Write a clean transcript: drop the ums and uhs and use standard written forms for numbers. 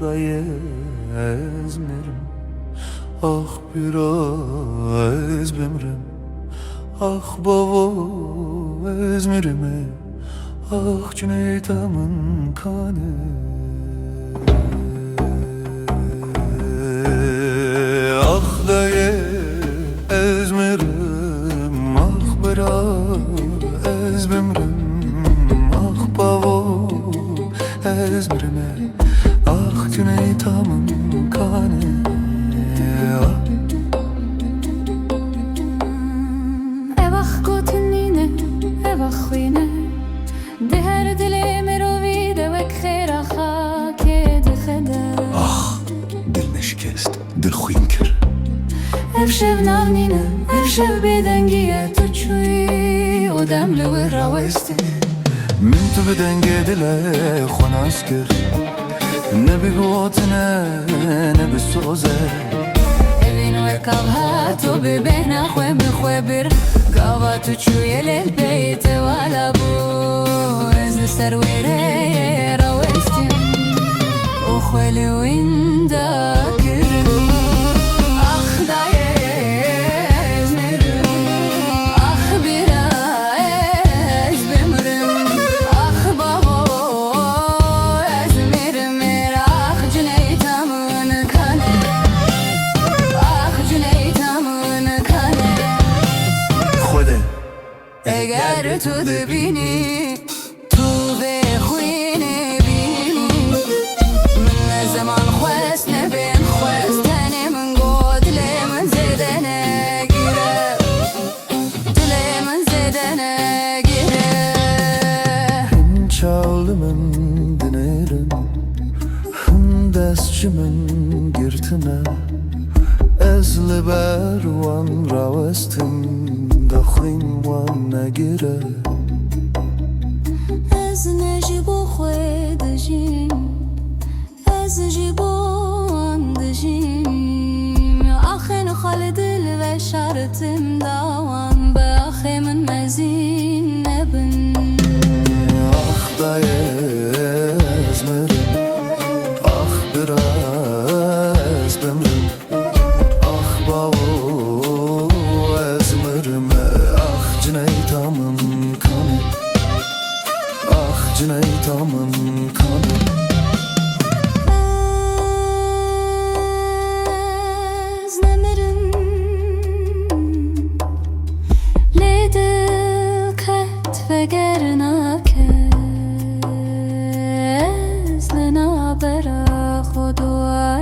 da ezmirim. Ah biraz bimrim, ah bavo ezmirime, ah Cüneyt'amın kanı. Ah da ezmirim, ah biraz bimrim, ah bavo ezmirime, ah Cüneyt'amın kanı. خوینه ده هر دل مروی ده وک خیر خاکه ده خده Ah, dil ne şikest, dil xuyim kir. ev şev navnine, ev şev bedengiye tuçuy o demli ve ravesti Min tu bedenge dile xonas kir. Ne bi gotine, ne bi soze. evin ve kavha tu bi behna xwe bi xwe bir kava tuçuy el beyte wala bu ez serwere ravesti o xweli winda eğer tu dibini tu ve xwine bini min ne zaman xwest ne ben xwest tane min god le min zedene gire dile min zedene gire Çalımın dinerim, desçimin girtine. Ezli berwan ravestim, daxin wan negire. ez ne jibo xwe dijim ez jibo an dijim axen xaldil ve şartım dawan be axemin mezin nebin Ah da ezmerim, ah biraz bimrim, ah bavo ezmirime, ah Cüneyt'amın kanı, ah Cüneyt'amın kanı. ez nemirim lidil ket ve gernake ez lena bera xudua